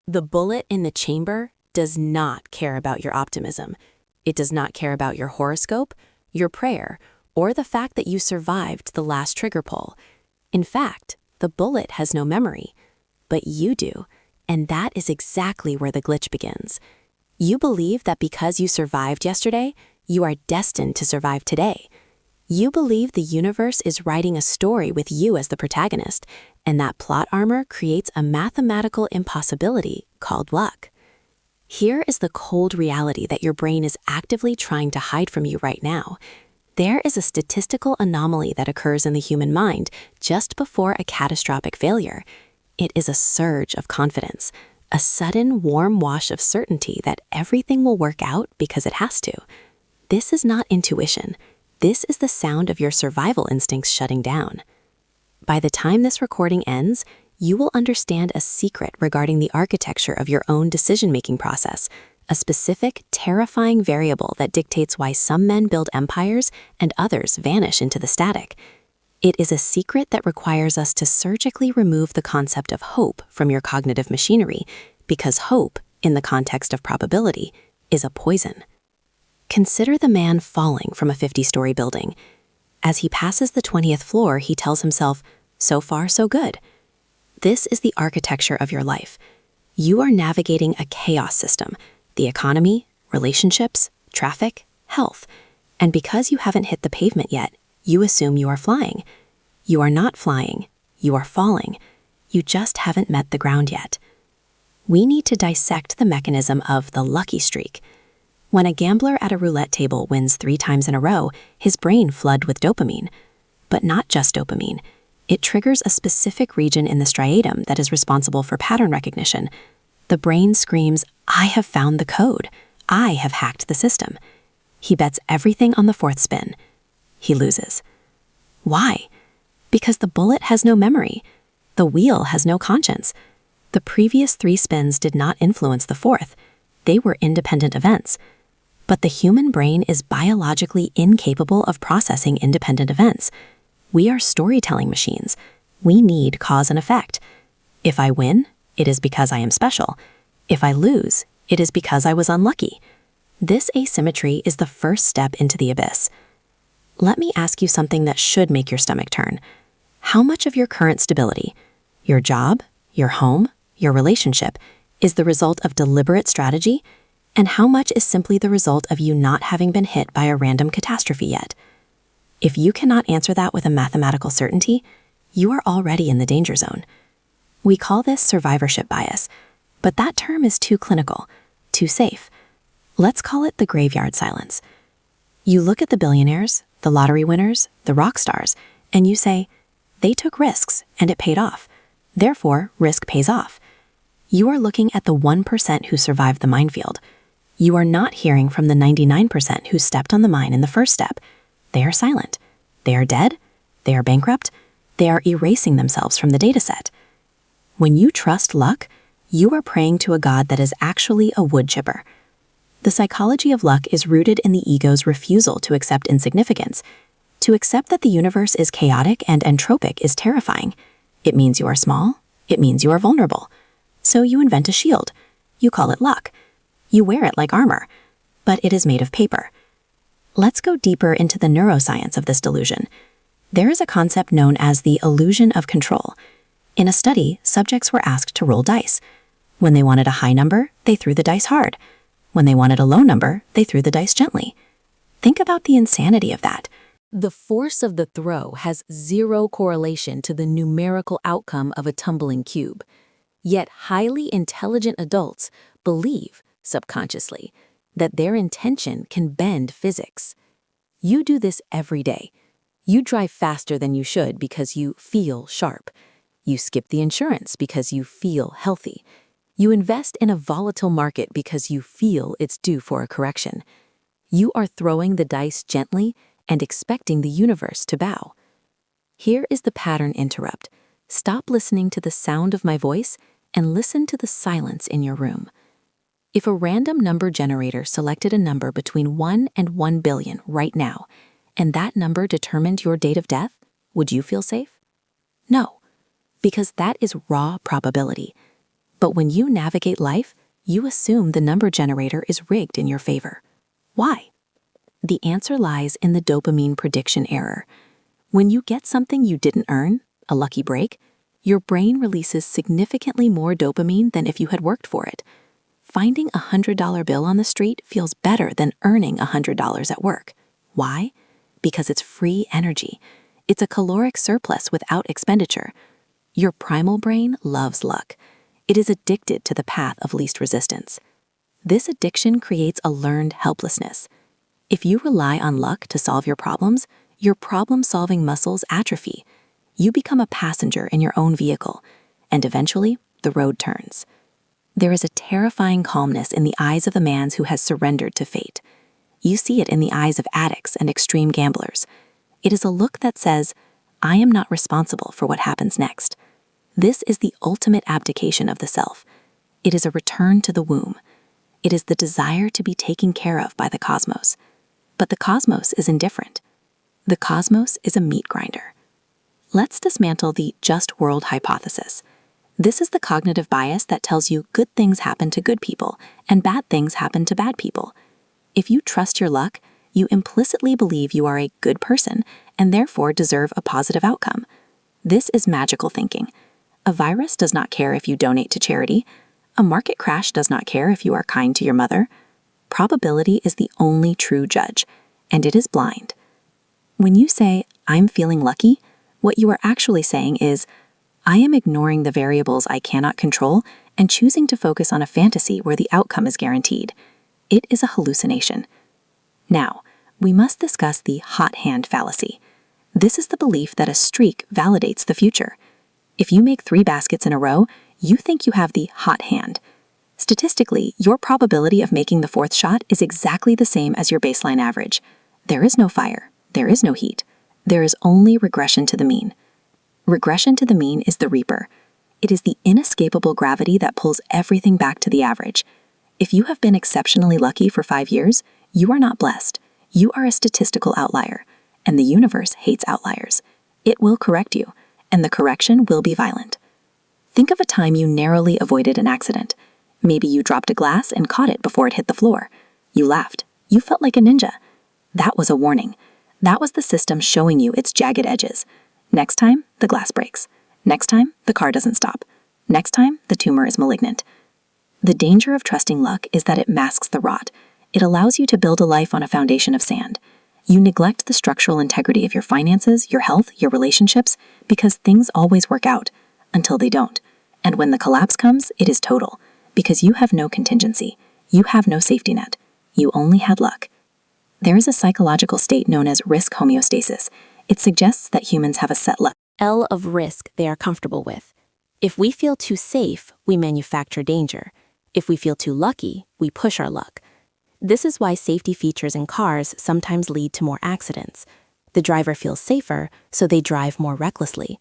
The bullet in the chamber does not care about your optimism. It does not care about your horoscope, your prayer, or the fact that you survived the last trigger pull. In fact, the bullet has no memory, but you do, and that is exactly where the glitch begins. You believe that because you survived yesterday, you are destined to survive today. You believe the universe is writing a story with you as the protagonist, and that plot armor creates a mathematical impossibility called luck. Here is the cold reality that your brain is actively trying to hide from you right now. There is a statistical anomaly that occurs in the human mind just before a catastrophic failure. It is a surge of confidence, a sudden warm wash of certainty that everything will work out because it has to. This is not intuition. This is the sound of your survival instincts shutting down. By the time this recording ends, you will understand a secret regarding the architecture of your own decision-making process, a specific, terrifying variable that dictates why some men build empires and others vanish into the static. It is a secret that requires us to surgically remove the concept of hope from your cognitive machinery, because hope, in the context of probability, is a poison. Consider the man falling from a 50-story building. As he passes the 20th floor, he tells himself, "So far, so good." This is the architecture of your life. You are navigating a chaos system, the economy, relationships, traffic, health. And because you haven't hit the pavement yet, you assume you are flying. You are not flying. You are falling. You just haven't met the ground yet. We need to dissect the mechanism of the lucky streak. When a gambler at a roulette table wins 3 times in a row, his brain floods with dopamine. But not just dopamine. It triggers a specific region in the striatum that is responsible for pattern recognition. The brain screams, "I have found the code. I have hacked the system." He bets everything on the 4th spin. He loses. Why? Because the bullet has no memory. The wheel has no conscience. The previous 3 spins did not influence the 4th. They were independent events. But the human brain is biologically incapable of processing independent events. We are storytelling machines. We need cause and effect. If I win, it is because I am special. If I lose, it is because I was unlucky. This asymmetry is the first step into the abyss. Let me ask you something that should make your stomach turn. How much of your current stability, your job, your home, your relationship, is the result of deliberate strategy, and how much is simply the result of you not having been hit by a random catastrophe yet? If you cannot answer that with a mathematical certainty, you are already in the danger zone. We call this survivorship bias, but that term is too clinical, too safe. Let's call it the graveyard silence. You look at the billionaires, the lottery winners, the rock stars, and you say, they took risks and it paid off. Therefore, risk pays off. You are looking at the 1% who survived the minefield. You are not hearing from the 99% who stepped on the mine in the first step. They are silent. They are dead. They are bankrupt. They are erasing themselves from the dataset. When you trust luck, you are praying to a god that is actually a wood chipper. The psychology of luck is rooted in the ego's refusal to accept insignificance. To accept that the universe is chaotic and entropic is terrifying. It means you are small. It means you are vulnerable. So you invent a shield. You call it luck. You wear it like armor, but it is made of paper. Let's go deeper into the neuroscience of this delusion. There is a concept known as the illusion of control. In a study, subjects were asked to roll dice. When they wanted a high number, they threw the dice hard. When they wanted a low number, they threw the dice gently. Think about the insanity of that. The force of the throw has zero correlation to the numerical outcome of a tumbling cube. Yet highly intelligent adults believe, subconsciously, that their intention can bend physics. You do this every day. You drive faster than you should because you feel sharp. You skip the insurance because you feel healthy. You invest in a volatile market because you feel it's due for a correction. You are throwing the dice gently and expecting the universe to bow. Here is the pattern interrupt. Stop listening to the sound of my voice and listen to the silence in your room. If a random number generator selected a number between 1 and 1 billion right now, and that number determined your date of death, would you feel safe? No, because that is raw probability. But when you navigate life, you assume the number generator is rigged in your favor. Why? The answer lies in the dopamine prediction error. When you get something you didn't earn, a lucky break, your brain releases significantly more dopamine than if you had worked for it. Finding a $100 bill on the street feels better than earning $100 at work. Why? Because it's free energy. It's a caloric surplus without expenditure. Your primal brain loves luck. It is addicted to the path of least resistance. This addiction creates a learned helplessness. If you rely on luck to solve your problems, your problem-solving muscles atrophy. You become a passenger in your own vehicle, and eventually, the road turns. There is a terrifying calmness in the eyes of the man who has surrendered to fate. You see it in the eyes of addicts and extreme gamblers. It is a look that says, I am not responsible for what happens next. This is the ultimate abdication of the self. It is a return to the womb. It is the desire to be taken care of by the cosmos. But the cosmos is indifferent. The cosmos is a meat grinder. Let's dismantle the just world hypothesis. This is the cognitive bias that tells you good things happen to good people and bad things happen to bad people. If you trust your luck, you implicitly believe you are a good person and therefore deserve a positive outcome. This is magical thinking. A virus does not care if you donate to charity. A market crash does not care if you are kind to your mother. Probability is the only true judge, and it is blind. When you say, I'm feeling lucky, what you are actually saying is, I am ignoring the variables I cannot control and choosing to focus on a fantasy where the outcome is guaranteed. It is a hallucination. Now, we must discuss the hot hand fallacy. This is the belief that a streak validates the future. If you make 3 baskets in a row, you think you have the hot hand. Statistically, your probability of making the 4th shot is exactly the same as your baseline average. There is no fire. There is no heat. There is only regression to the mean. Regression to the mean is the reaper. It is the inescapable gravity that pulls everything back to the average. If you have been exceptionally lucky for 5 years, you are not blessed. You are a statistical outlier, and the universe hates outliers. It will correct you, and the correction will be violent. Think of a time you narrowly avoided an accident. Maybe you dropped a glass and caught it before it hit the floor. You laughed. You felt like a ninja. That was a warning. That was the system showing you its jagged edges. Next time, the glass breaks. Next time, the car doesn't stop. Next time, the tumor is malignant. The danger of trusting luck is that it masks the rot. It allows you to build a life on a foundation of sand. You neglect the structural integrity of your finances, your health, your relationships, because things always work out, until they don't. And when the collapse comes, it is total, because you have no contingency. You have no safety net. You only had luck. There is a psychological state known as risk homeostasis. It suggests that humans have a set L of risk they are comfortable with. If we feel too safe, we manufacture danger. If we feel too lucky, we push our luck. This is why safety features in cars sometimes lead to more accidents. The driver feels safer, so they drive more recklessly.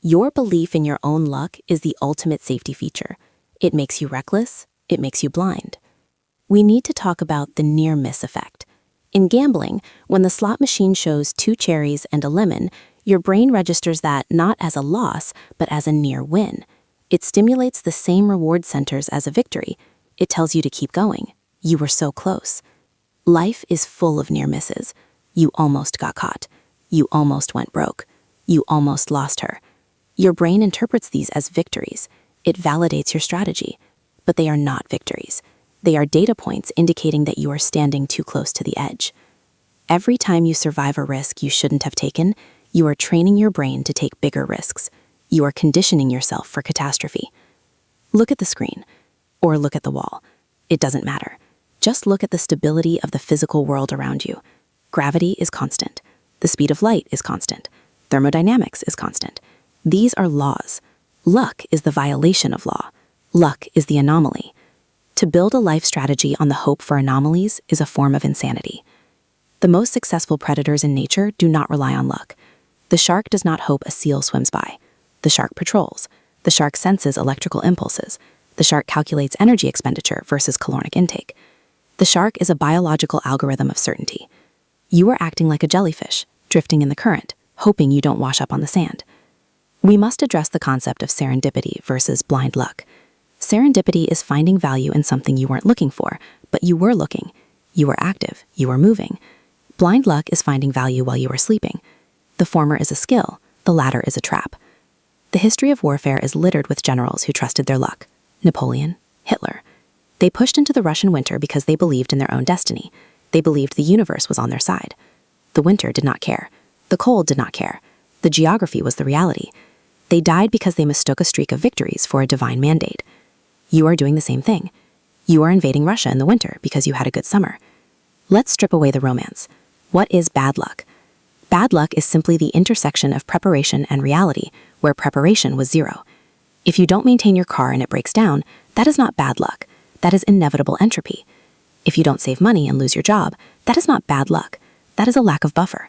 Your belief in your own luck is the ultimate safety feature. It makes you reckless, it makes you blind. We need to talk about the near-miss effect. In gambling, when the slot machine shows 2 cherries and a lemon, your brain registers that not as a loss, but as a near win. It stimulates the same reward centers as a victory. It tells you to keep going. You were so close. Life is full of near misses. You almost got caught. You almost went broke. You almost lost her. Your brain interprets these as victories. It validates your strategy. But they are not victories. They are data points indicating that you are standing too close to the edge. Every time you survive a risk you shouldn't have taken, you are training your brain to take bigger risks. You are conditioning yourself for catastrophe. Look at the screen, or look at the wall. It doesn't matter. Just look at the stability of the physical world around you. Gravity is constant. The speed of light is constant. Thermodynamics is constant. These are laws. Luck is the violation of law. Luck is the anomaly. To build a life strategy on the hope for anomalies is a form of insanity. The most successful predators in nature do not rely on luck. The shark does not hope a seal swims by. The shark patrols. The shark senses electrical impulses. The shark calculates energy expenditure versus caloric intake. The shark is a biological algorithm of certainty. You are acting like a jellyfish, drifting in the current, hoping you don't wash up on the sand. We must address the concept of serendipity versus blind luck. Serendipity is finding value in something you weren't looking for, but you were looking. You were active. You were moving. Blind luck is finding value while you are sleeping. The former is a skill. The latter is a trap. The history of warfare is littered with generals who trusted their luck. Napoleon, Hitler. They pushed into the Russian winter because they believed in their own destiny. They believed the universe was on their side. The winter did not care. The cold did not care. The geography was the reality. They died because they mistook a streak of victories for a divine mandate. You are doing the same thing. You are invading Russia in the winter because you had a good summer. Let's strip away the romance. What is bad luck? Bad luck is simply the intersection of preparation and reality, where preparation was zero. If you don't maintain your car and it breaks down, that is not bad luck. That is inevitable entropy. If you don't save money and lose your job, that is not bad luck. That is a lack of buffer.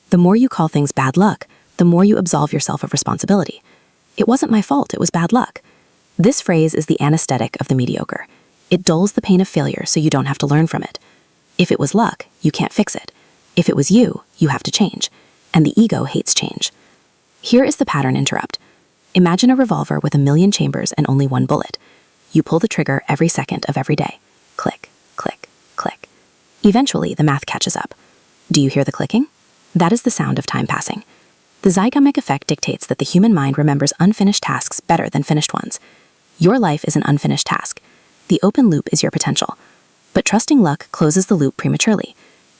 The more you call things bad luck, the more you absolve yourself of responsibility. It wasn't my fault, it was bad luck. This phrase is the anesthetic of the mediocre. It dulls the pain of failure so you don't have to learn from it. If it was luck, you can't fix it. If it was you, you have to change. And the ego hates change. Here is the pattern interrupt. Imagine a revolver with 1,000,000 chambers and only one bullet. You pull the trigger every second of every day. Click, click, click. Eventually, the math catches up. Do you hear the clicking? That is the sound of time passing. The zygomic effect dictates that the human mind remembers unfinished tasks better than finished ones. Your life is an unfinished task. The open loop is your potential. But trusting luck closes the loop prematurely.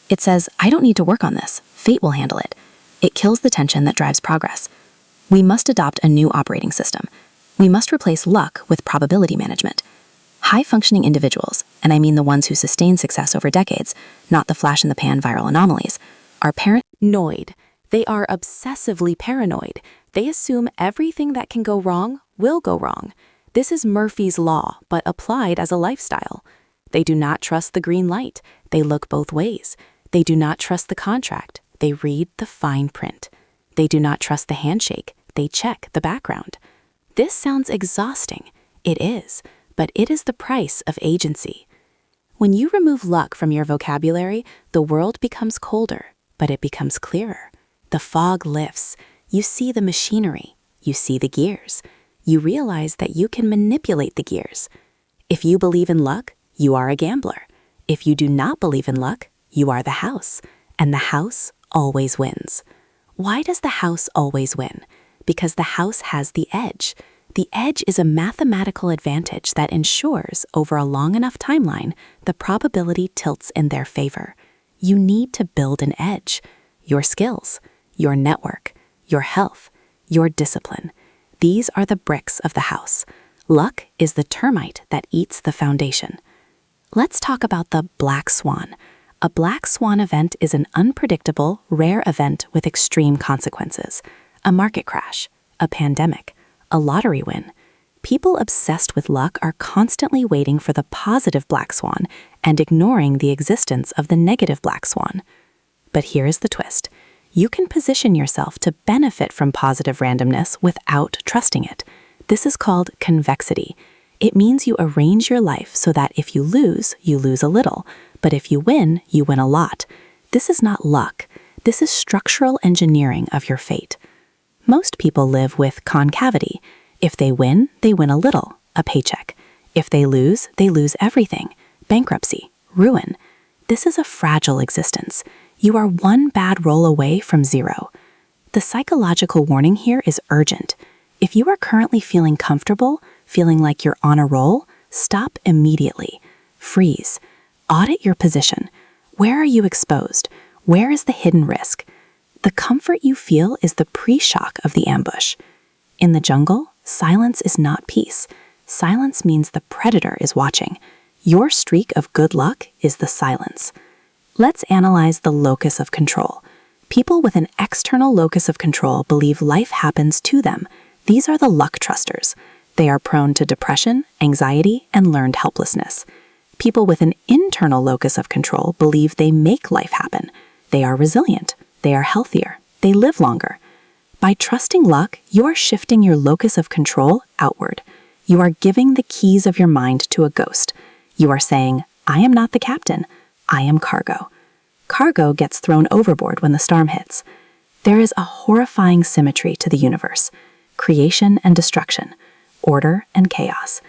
It says, I don't need to work on this. Fate will handle it. It kills the tension that drives progress. We must adopt a new operating system. We must replace luck with probability management. High-functioning individuals, and I mean the ones who sustain success over decades, not the flash-in-the-pan viral anomalies, are paranoid. They are obsessively paranoid. They assume everything that can go wrong will go wrong. This is Murphy's Law, but applied as a lifestyle. They do not trust the green light. They look both ways. They do not trust the contract. They read the fine print. They do not trust the handshake. They check the background. This sounds exhausting. It is, but it is the price of agency. When you remove luck from your vocabulary, the world becomes colder, but it becomes clearer. The fog lifts. You see the machinery. You see the gears. You realize that you can manipulate the gears. If you believe in luck, you are a gambler. If you do not believe in luck, you are the house, and the house always wins. Why does the house always win? Because the house has the edge. The edge is a mathematical advantage that ensures, over a long enough timeline, the probability tilts in their favor. You need to build an edge. Your skills, your network, your health, your discipline. These are the bricks of the house. Luck is the termite that eats the foundation. Let's talk about the black swan. A black swan event is an unpredictable, rare event with extreme consequences. A market crash, a pandemic, a lottery win. People obsessed with luck are constantly waiting for the positive black swan and ignoring the existence of the negative black swan. But here is the twist. You can position yourself to benefit from positive randomness without trusting it. This is called convexity. It means you arrange your life so that if you lose a little, but if you win a lot. This is not luck. This is structural engineering of your fate. Most people live with concavity. If they win a little, a paycheck. If they lose everything, bankruptcy, ruin. This is a fragile existence. You are one bad roll away from zero. The psychological warning here is urgent. If you are currently feeling comfortable, feeling like you're on a roll, stop immediately. Freeze. Audit your position. Where are you exposed? Where is the hidden risk? The comfort you feel is the pre-shock of the ambush. In the jungle, silence is not peace. Silence means the predator is watching. Your streak of good luck is the silence. Let's analyze the locus of control. People with an external locus of control believe life happens to them. These are the luck trusters. They are prone to depression, anxiety, and learned helplessness. People with an internal locus of control believe they make life happen. They are resilient. They are healthier. They live longer. By trusting luck, you are shifting your locus of control outward. You are giving the keys of your mind to a ghost. You are saying, I am not the captain. I am cargo. Cargo gets thrown overboard when the storm hits. There is a horrifying symmetry to the universe. Creation and destruction. Order and chaos.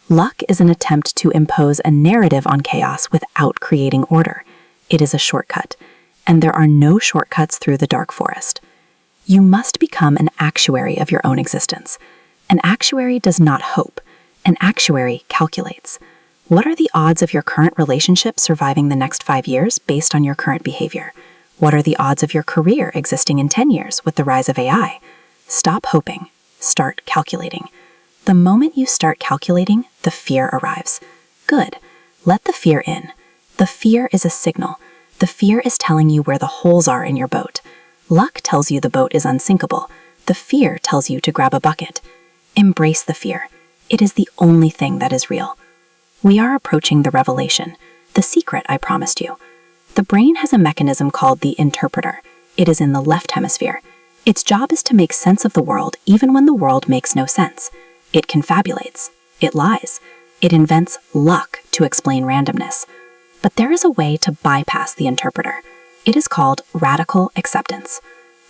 Luck is an attempt to impose a narrative on chaos without creating order. It is a shortcut, and there are no shortcuts through the dark forest. You must become an actuary of your own existence. An actuary does not hope. An actuary calculates. What are the odds of your current relationship surviving the next 5 years based on your current behavior? What are the odds of your career existing in 10 years with the rise of AI? Stop hoping. Start calculating. The moment you start calculating, the fear arrives. Good. Let the fear in. The fear is a signal. The fear is telling you where the holes are in your boat. Luck tells you the boat is unsinkable. The fear tells you to grab a bucket. Embrace the fear. It is the only thing that is real. We are approaching the revelation, the secret I promised you. The brain has a mechanism called the interpreter. It is in the left hemisphere. Its job is to make sense of the world even when the world makes no sense. It confabulates. It lies. It invents luck to explain randomness. But there is a way to bypass the interpreter. It is called radical acceptance.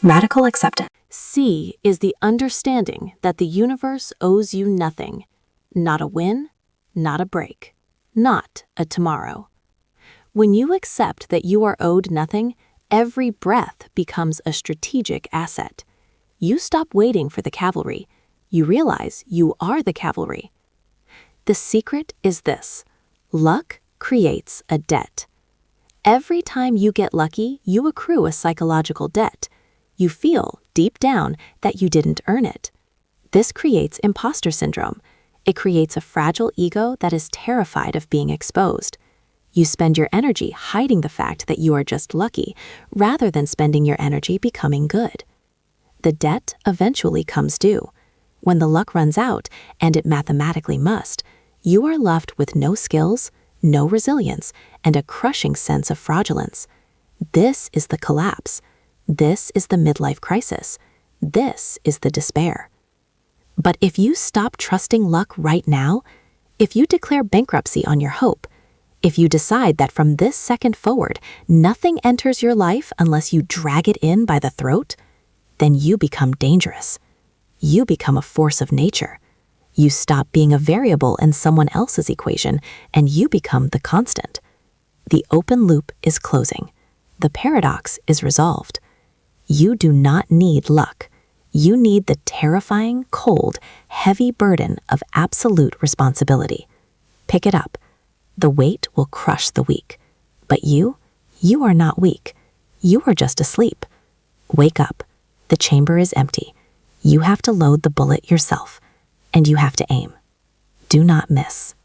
Radical acceptance. C is the understanding that the universe owes you nothing. Not a win, not a break, not a tomorrow. When you accept that you are owed nothing, every breath becomes a strategic asset. You stop waiting for the cavalry. You realize you are the cavalry. The secret is this: luck creates a debt. Every time you get lucky, you accrue a psychological debt. You feel, deep down, that you didn't earn it. This creates imposter syndrome. It creates a fragile ego that is terrified of being exposed. You spend your energy hiding the fact that you are just lucky, rather than spending your energy becoming good. The debt eventually comes due. When the luck runs out, and it mathematically must, you are left with no skills, no resilience, and a crushing sense of fraudulence. This is the collapse. This is the midlife crisis. This is the despair. But if you stop trusting luck right now, if you declare bankruptcy on your hope, if you decide that from this second forward, nothing enters your life unless you drag it in by the throat, then you become dangerous. You become a force of nature. You stop being a variable in someone else's equation, and you become the constant. The open loop is closing. The paradox is resolved. You do not need luck. You need the terrifying, cold, heavy burden of absolute responsibility. Pick it up. The weight will crush the weak. But you are not weak. You are just asleep. Wake up. The chamber is empty. You have to load the bullet yourself. And you have to aim. Do not miss.